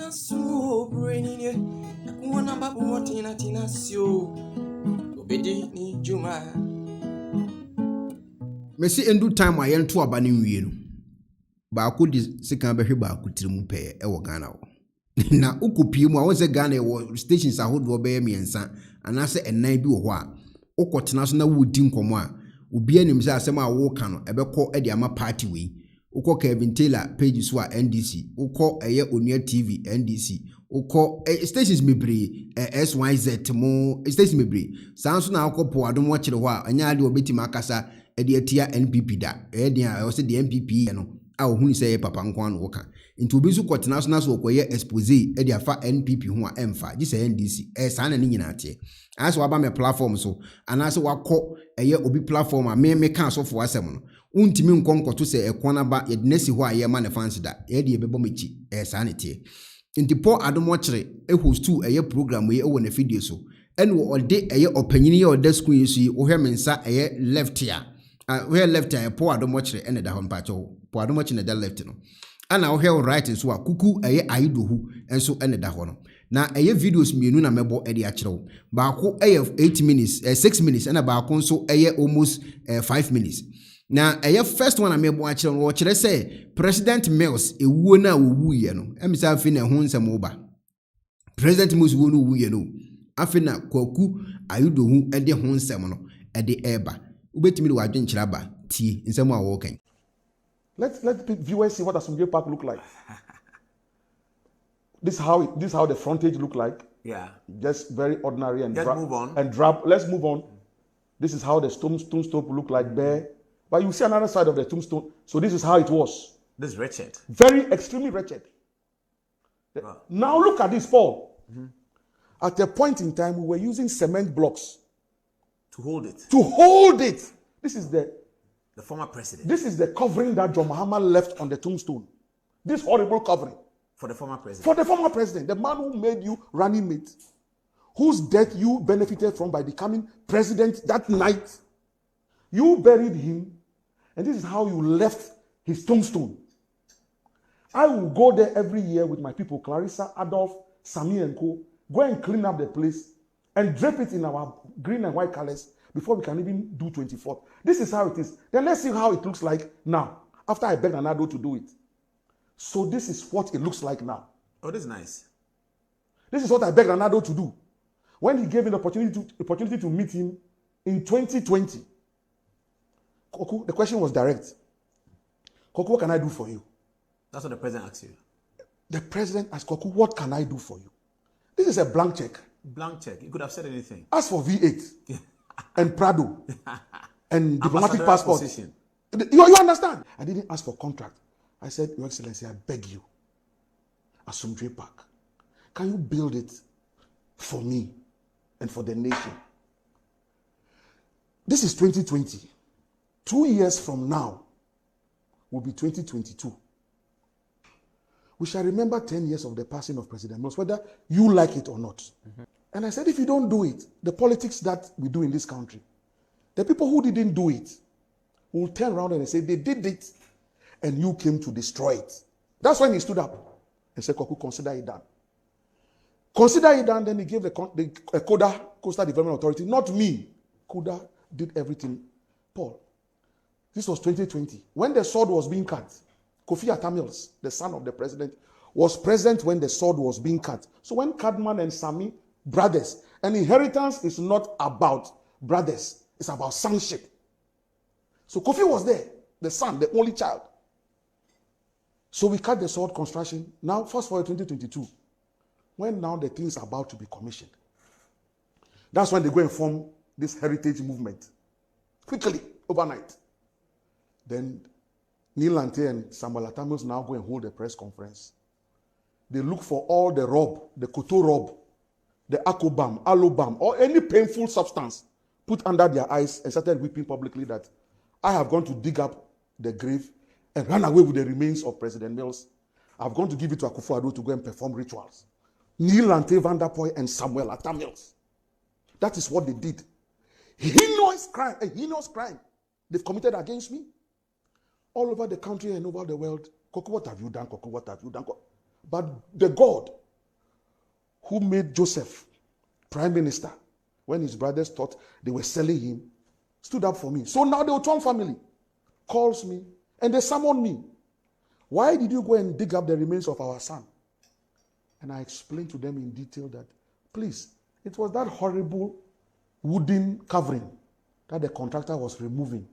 Tina so brainy, Ekuonaba Tina so. Obedi ni Juma. Messi endu time a yentu aba ne nwie no. Baako di sika behwe baako tirimu pe e wo Ghana wo. Na ukopie mu a won se Ghana wo stations ahodo be miensa anase enan bi wo ho a ukotena so na wodi nkomo a obi anim se asem a wo ka no ebekọ e di ama party we. Uko Kevin Taylor page so a NDC, uko eye Onia TV NDC, uko stations mebre SYZ mo stations mebre. Sanso na uko po adom wakire ho a anya ade obeti makasa e de atia NPP da. E de a o se de NPP no a ohunu se papa nko an wo ka. Nti obi so kwotena so na so okoye expose e de afa NPP ho a emfa gi se NDC sa na ni nyina ate. Aso waba me platform so anase wakọ eye obi platform a me ka so fo asem no. Untimi nkonkoto se Ekuonaba ye nesi ho aye ma ne fancy da ye de bebo mechi sa ne tie nti po adomo kire e hostu eye program ye wo na video so ene wo ode eye opanyini ye ode screen so yi wo hwe mensa eye left here we left here po adomo kire ene da ho mpacho po adomo kire da left no ana wo hwe right so a Koku Anyidoho enso ene da ho no na eye videos mienu na mebo e de a kire wo baako eye 8 minutes 6 minutes ena baako nso eye almost 5 minutes. Na eye first one amebo a kire wo kire say President Mills ewuo na owu ye no emisa afi na ho nsem oba President Mills wo no owu ye no afi na Koku Anyidoho e de ho nsem no e de eba ubetimi de wadwen kire aba tie nsem a wo kan. Let viewers see what Asumdwe Park look like. This is how the frontage look like. Yeah. Just very ordinary and move on. And drab. Let's move on. This is how the tombstone look like there. But you see another side of the tombstone. So this is how it was. This is wretched. Very extremely wretched. Wow. Now look at this, Paul. Mm-hmm. At a point in time, we were using cement blocks to hold it. To hold it. This is the former president. This is the covering that John Mahama left on the tombstone. This horrible covering. For the former president. For the former president, the man who made you running mate, whose death you benefited from by becoming president that night. You buried him, and this is how you left his tombstone. I will go there every year with my people, Clarissa, Adolf, Sami and Co. Go and clean up the place and drape it in our green and white colors before we can even do 24th. This is how it is. Then let's see how it looks like now, after I begged Anado to do it. So this is what it looks like now. Oh, this is nice. This is what I begged Anado to do. When he gave me the opportunity to meet him in 2020, Koku, the question was direct. Koku, what can I do for you? That's what the president asked you. The president asked Koku, what can I do for you? This is a blank check. Blank check. You could have said anything. Ask for V8 and Prado and diplomatic passport. You understand? I didn't ask for contract. I said, Your Excellency, I beg you, Asumdwe Park, can you build it for me and for the nation? This is 2020. 2 years from now will be 2022. We shall remember 10 years of the passing of President Mills, whether you like it or not. Mm-hmm. And I said, if you don't do it, the politics that we do in this country, the people who didn't do it will turn around and say, they did it, and you came to destroy it. That's when he stood up and said, Koku, consider it done. Consider it done, then he gave the Koda, Coastal Development Authority, not me. Koda did everything. Paul, this was 2020. When the sword was being cut, Attah Mills, the son of the president, was present when the sword was being cut. So when Kadman and Sami, brothers, and inheritance is not about brothers, it's about sonship. So Kofi was there, the son, the only child. So we cut the sword construction. Now, fast forward 2022, when now the things are about to be commissioned. That's when they go and form this heritage movement. Quickly, overnight. Then Neil Lante and Samuel Attah Mills now go and hold a press conference. They look for all the rub, the koto rub, the akobam, alobam, or any painful substance put under their eyes and started weeping publicly that I have gone to dig up the grave and run away with the remains of President Mills. I've gone to give it to Akufo-Addo to go and perform rituals. Neil Lante, Van der Poel, and Samuel Attah Mills. That is what they did. Heinous crime, a heinous crime they've committed against me. All over the country and over the world. Koku, what have you done? Koku, what have you done? But the God who made Joseph prime minister when his brothers thought they were selling him stood up for me. So now the Otwan family calls me and they summon me. Why did you go and dig up the remains of our son? And I explained to them in detail that, please, it was that horrible wooden covering that the contractor was removing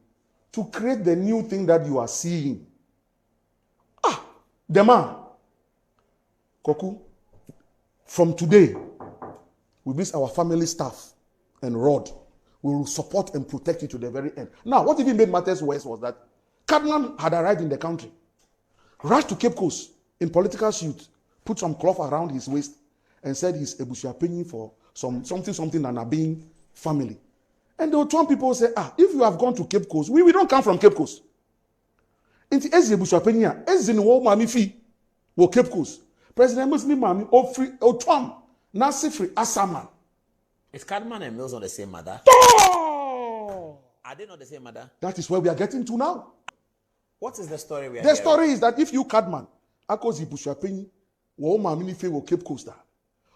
to create the new thing that you are seeing. The man, Koku, from today, with this our family staff and Rod, we will support and protect you to the very end. Now, what even made matters worse was that Cardinal had arrived in the country, rushed to Cape Coast in political suit, put some cloth around his waist, and said he's Ebusuapenyi for something and Abin family. And the Otwan people say, if you have gone to Cape Coast, we don't come from Cape Coast. Inti ezi Ebusuapenyi, ezi ni wo mami fi wo Cape Coast. President Muslim mami ofri Otwan na sifri Asama. Is Cadman and Mills on the same mother? Are they not the same mother? That is where we are getting to now. What is the story we are The hearing? story is that if you Cadman, Akozi Ebusuapenyi, wo mami ni fi wo Cape Coast.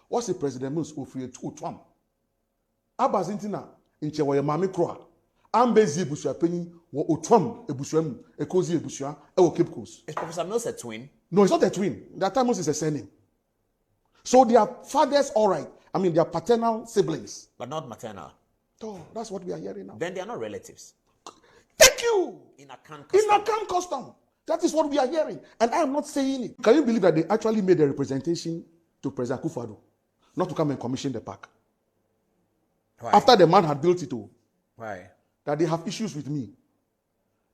What's the President Mills ofri Otwan? Abazintina inche wo mami kroa. Ambezi Ebusuapenyi wo Otwan Ebusuamu, Ekozi Ebusua, wo Cape Coast. Is Professor Mills a twin? No, it's not a twin. Attah Mills is a surname. So their fathers, all right. I mean, they are paternal siblings. But not maternal. Oh, that's what we are hearing now. Then they are not relatives. Thank you. In a can In a camp custom. That is what we are hearing. And I am not saying it. Can you believe that they actually made a representation to President Akufo-Addo not to come and commission the park? Why? After the man had built it all. Why? That they have issues with me.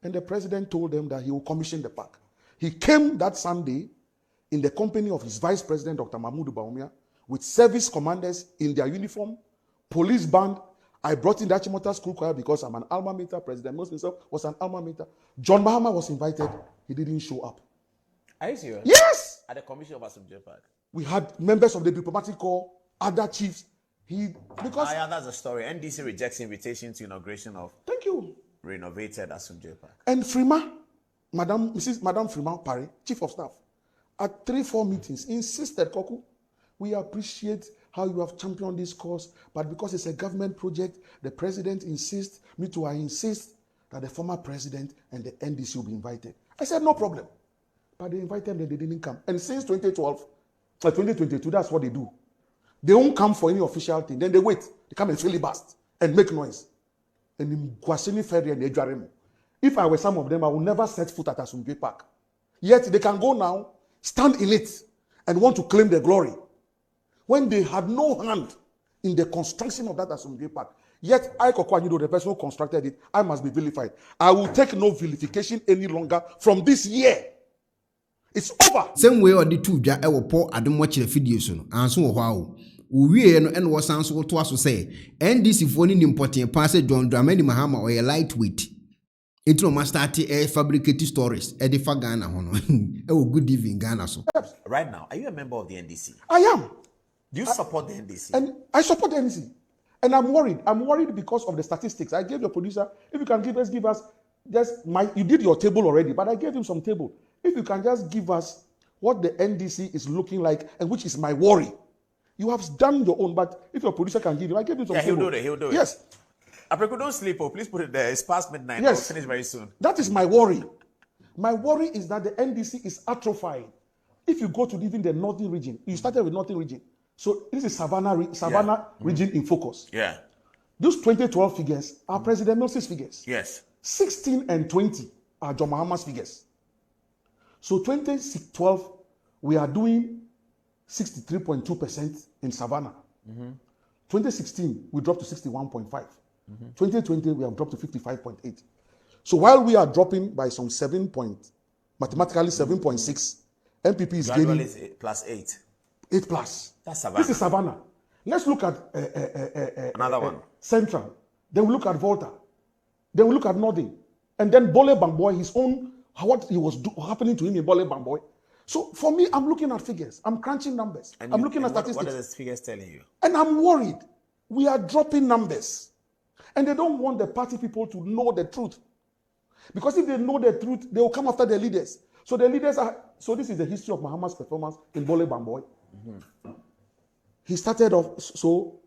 And the president told them that he will commission the park. He came that Sunday in the company of his vice president, Dr. Mahmoud Bawumia, with service commanders in their uniform, police band. I brought in the Achimota School Choir because I'm an alma mater. President Mills himself was an alma mater. John Mahama was invited. He didn't show up. Are you serious? Yes! At the commission of Asumje Park. We had members of the diplomatic corps, other chiefs. Because Yeah, that's the story. NDC rejects invitation to inauguration of thank you. renovated Asumje Park. And Frima, Madam Frima Pare, chief of staff, at 3-4 meetings, insisted, Koku, we appreciate how you have championed this cause, but because it's a government project, the president insists, I insist that the former president and the NDC will be invited. I said, no problem. But they invited them, they didn't come. And since 2022, that's what they do. They won't come for any official thing. Then they wait. They come and filibust and make noise. And in Kwasini Ferry and Ejuaremu. If I were some of them, I would never set foot at Asumje Park. Yet they can go now, stand in it, and want to claim the glory. When they had no hand in the construction of that Asumje Park. Yet I, Koku Anyidoho, the person who constructed it, I must be vilified. I will take no vilification any longer from this year. It's over. Same way or the two ja ewo po adom watch the video so no anso wo hwa wo wie no ene wo san so to aso say NDC fo ni important pa say John Dramani Mahama or a lightweight into no start fabricate stories e dey fa Ghana ho no ewo good evening Ghana so. Right now, are you a member of the NDC? I am. Do you support the NDC? And I support the NDC. And I'm worried. I'm worried because of the statistics. I gave your producer, if you can give us just you did your table already, but I gave him some table. If you can just give us what the NDC is looking like, and which is my worry. You have done your own, but if your producer can give him, I gave him some table. He'll do it. Yes. Apreko, don't sleep. Oh, please put it there. It's past midnight. Yes. I'll finish very soon. That is my worry. My worry is that the NDC is atrophying. If you go to even the northern region, you started with northern region. So this is Savannah region in focus. Yeah. Those 2012 figures are President Mills' figures. Yes. 16 and 20 are John Mahama's figures. So 2012, we are doing 63.2% in Savannah. 2016, we dropped to 61.5. 2020, we have dropped to 55.8. So while we are dropping by some mathematically 7.6, MPP is Gradually gaining it's plus 8. 8 plus. That's Savannah. This is Savannah. Let's look at Another one. Central. Then we look at Volta. Then we look at Northern. And then Bole Bamboy, his own, what he was happening to him in Bole Bamboy. So for me, I'm looking at figures. I'm crunching numbers. I'm looking at statistics. What are the figures telling you? And I'm worried. We are dropping numbers. And they don't want the party people to know the truth. Because if they know the truth, they will come after their leaders. So the leaders are, so this is the history of Mahama's performance in Bole Bamboy. He started off, so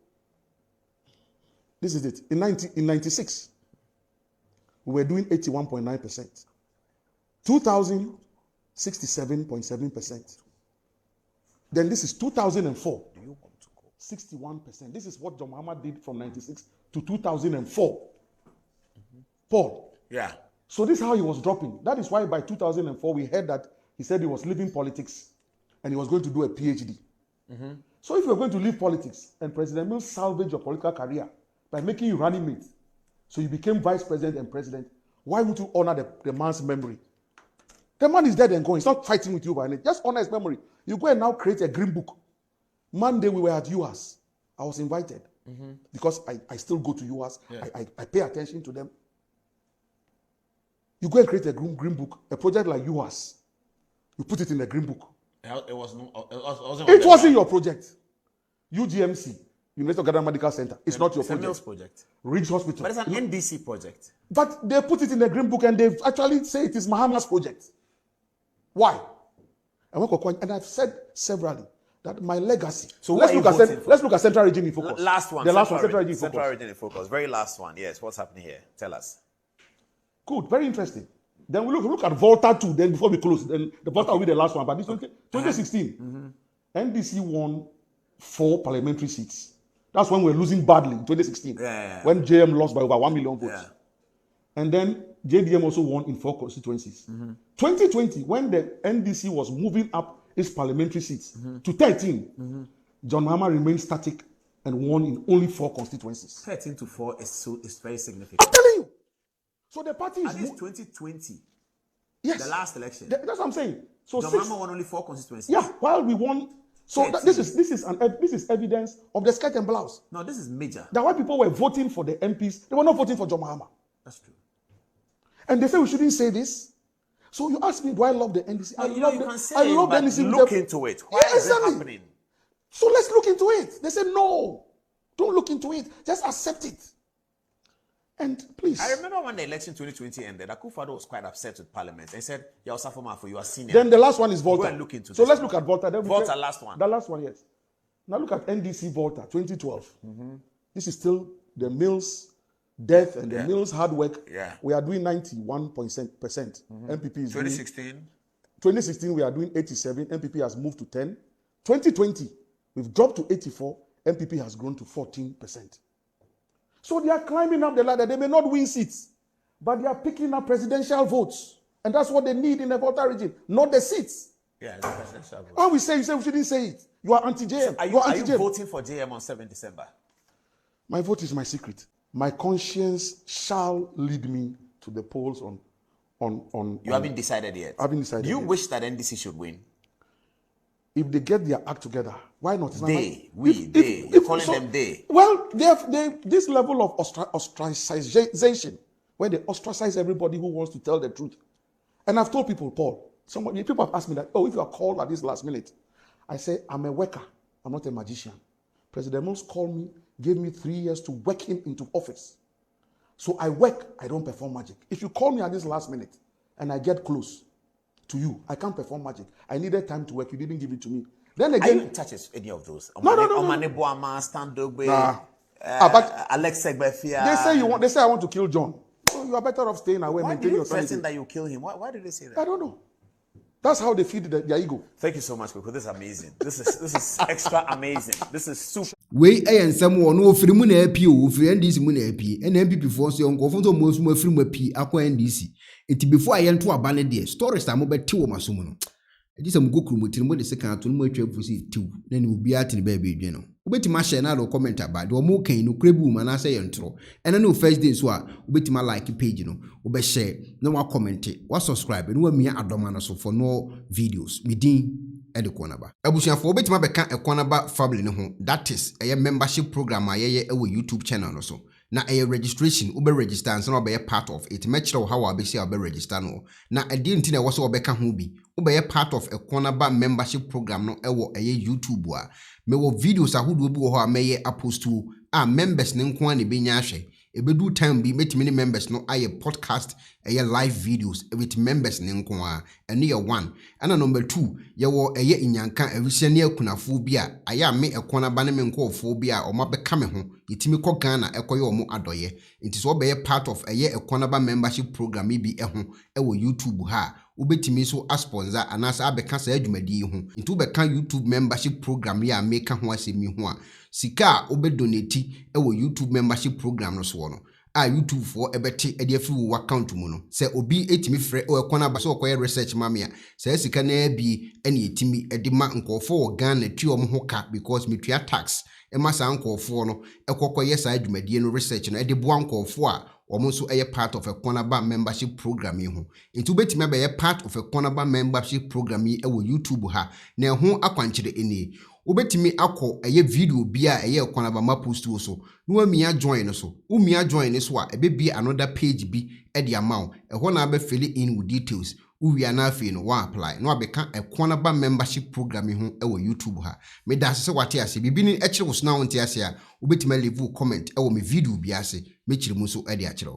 this is it. In 96, we were doing 81.9%. 2000, 67.7%. Then this is 2004. 61%. This is what John Mahama did from 96 to 2004. Paul. Yeah. So this is how he was dropping. That is why by 2004 we heard that he said he was leaving politics and he was going to do a PhD. So if you're going to leave politics and President Mills salvaged your political career by making you running mate, so you became vice president and president, why would you honor the man's memory? The man is dead and gone. He's not fighting with you by anything. Just honor his memory. You go and now create a green book. Monday we were at UAS. I was invited because I still go to UAS. Yeah. I pay attention to them. You go and create a green book, a project like UAS. You put it in a green book. It wasn't your project. UGMC, University of Ghana Medical Center. It's not your project. Ridge Hospital. But it's an NDC project. But they put it in a green book and they actually say it is Mahama's project. Why? And I've said severally that my legacy. So let's look at Central Region in focus. Last one. The last one, Central Region in focus. Central Region in focus. Very last one. Yes. What's happening here? Tell us. Good. Very interesting. Then we look at Volta 2. Then before we close, then the Volta will be the last one. But this 2016, NDC won 4 parliamentary seats. That's when we were losing badly in 2016. When JM lost by over 1 million votes. Yeah. And then JDM also won in 4 constituencies. 2020, when the NDC was moving up its parliamentary seats to 13, John Mahama remained static and won in only 4 constituencies. 13 to 4 is very significant. I'm telling you. So the party is... At least 2020. Yes. The last election. That's what I'm saying. So John Mahama won only 4 constituencies. Yeah, while we won... So this is evidence of the skirt and blouse. No, this is major. That why people were voting for the MPs, they were not voting for John Mahama. That's true. And they say we shouldn't say this. So you ask me, do I love the NDC? I love the NDC. Look into it. Why is it happening? So let's look into it. They say no, don't look into it. Just accept it. And please. I remember when the election 2020 ended, Akufo-Addo was quite upset with Parliament. He said, "You're Osafoma for you are senior." Then the last one is Volta. Go and look into so let's look at Volta. Volta, last one. The last one, yes. Now look at NDC Volta 2012. This is still the Mills death and the Mills hard work. Yeah. We are doing 91%. MPP is 2016. 2016 we are doing 87. MPP has moved to 10. 2020 we've dropped to 84. MPP has grown to 14%. So they are climbing up the ladder. They may not win seats, but they are picking up presidential votes. And that's what they need in the Volta region, not the seats. Yeah, the presidential votes. When we say, you say we shouldn't say it. You are anti-JM. So are you voting for JM on 7 December? My vote is my secret. My conscience shall lead me to the polls on You haven't decided yet? I haven't decided Do you yet. wish that NDC should win? If they get their act together, why not? They. You're calling them they. Well, they this level of ostracization, where they ostracize everybody who wants to tell the truth. And I've told people, Paul, people have asked me that, if you are called at this last minute, I say, I'm a worker. I'm not a magician. President Mills called me, gave me 3 years to work him into office. So I work, I don't perform magic. If you call me at this last minute and I get close to you, I can't perform magic. I needed time to work. You didn't give it to me. Then again, I didn't touch any of those. No. Alex Segbefia. They say I want to kill John. So you are better off staying away. Why did you threaten that you kill him? Why did they say that? I don't know. That's how they feed their ego. Thank you so much, Koku. This is amazing. This is extra amazing. This is super. We and someone who free moon AP, who free NDC moon AP, and MPP for so on go for most more free AP, aqua NDC. It before I enter a banner there. Stories are mobile 2 masumuno. This am go krumotin mo de second to mo twa fusi 2. Then will be at the baby, you know. Ubetima share na do comment about the mo kan no krebu man say yentro. And no first day so ubetima like page no. Ube share no wa comment, wa subscribe no wa mi adoma so for no videos. Me din Ekuonaba. Abusuafo ubetima beka Ekuonaba family no ho. That is a membership program ayeye ewo YouTube channel no so. Na a registration ube register and so be a part of it. Metro how I be say be register no. Na a din tin e wo so obeka ho bi. Ube part of Ekuonaba membership program no ewo YouTube wa. Me wo videos ahodo bi wo ho a meye apost to members ne nko an be nya hwe. ebedu time bi metimi ne members no aye podcast live videos with members ne nko a ene ye 1 ana number 2 ye wo inyanka awisia ne akunafo bi a aya me Ekuonaba ne me nkofo bi a omabeka me ho yetimi kɔ Ghana ekoye omo adoye nti so be part of Ekuonaba membership program bi ewo YouTube ha ubetimi so sponsor anasa abeka sa adwumadi ho nti ubeka YouTube membership program ya meka ho asemi ho a sika obedonate ewo YouTube membership program no so no a YouTube for ebeti ede afi wo account mu no se obi etimi frɛ Ekuonaba so okoye research mamia se sika na bi ene etimi ede ma nkofo wo Ghana tuo mo ho ka because metua tax ema sa nkofo no ekokoye sa adwumadi no research no ede boa nkofo a omonso part of Ekuonaba membership program yi ho nti betimi be part of Ekuonaba membership program yi ewo YouTube ha na ho akwankyere eni ubetimi akọ video bia Ekuonaba ma post wo so no amia join no so umia join so a ebebi another page bi e amount ho na be fill in with details uwia na afi no wa apply no abeka Ekuonaba membership program yi ho ewo YouTube ha me da se wate ase bibi ni ekire wo so na wonte ase a ubetimi leave comment ewo me video bi ase me kire mu so e de akire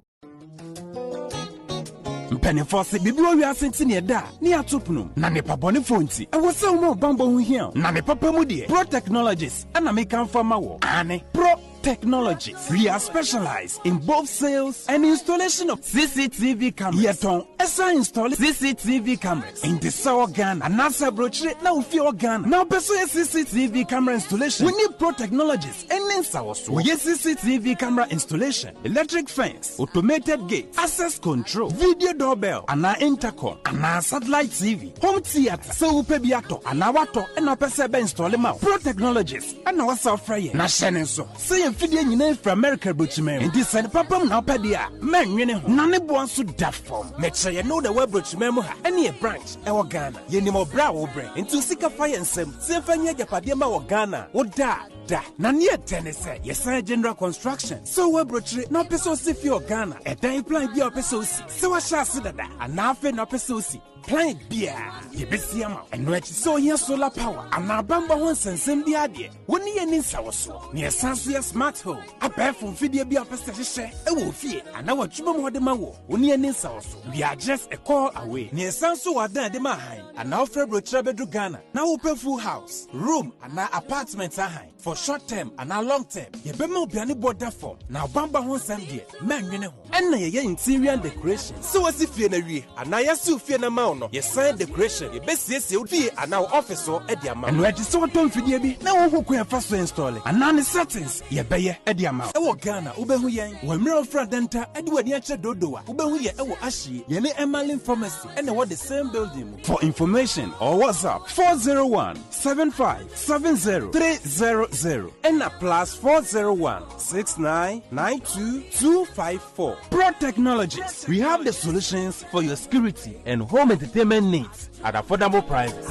Penifose bibi wo wiase ntine da ni atopno na ne pabone fonti e wo se wo bambo hu hia na ne papa mu de Pro Technologies ana me kan fama wo ane Pro Technologies. We are specialized in both sales and installation of CCTV cameras. Yeton esa install CCTV cameras in the South Ghana and NASA brochure na ufi Ghana. Now person CCTV camera installation. We need Pro Technologies and then so. We use CCTV camera installation, electric fence, automated gate, access control, video doorbell, and our intercom, and our satellite TV, home theater. So we pay biato and our water and our person install them out. Pro Technologies and our software. Na shenen so. Say fidie nyina from America brochime enti send papam na opedia manwene ho na ne bo anso da form meche ye no the web brochime mu ha ene branch e wo Ghana ye ni mo bra wo bre enti sika fa ye nsem se fa nya japade ma wo Ghana wo da na ne tenese ye say general construction so web brochire na peso si fi o Ghana e dan plan bi o peso si se wa sha se dada ana afa na peso si plan bia ye besiama eno echi so ye solar power ana bamba ho nsensem bi ade woni ye ni nsawo so ne sanso ye smart home abefo fidie bi apese hye e wo fie ana watwuma mo de ma wo woni ye ni nsawo so we are just a call away ne sanso wadan de ma han ana ofre brochire bedu Ghana na wo pe full house room ana apartment ahan for short term ana long term ye be ma obiane border form na bamba ho nsem de manwene ho enna ye interior decoration so wasi fie na wie ana ye su fie na ma no ye sign decoration ye besiesie odi ana office so e di ama no edi so ton fidie bi na wo hokun e fa so install ana ne settings ye beye e di ama e wo Ghana wo be hu yen wo mre ofra denta e di wadi a che dodowa wo be hu ye e wo ahie ye ne Emalin pharmacy e na wo the same building. For information or WhatsApp 401-7570-300 and a +401-6992-254. Pro Technologies. We have the solutions for your security and home entertainment needs at affordable prices.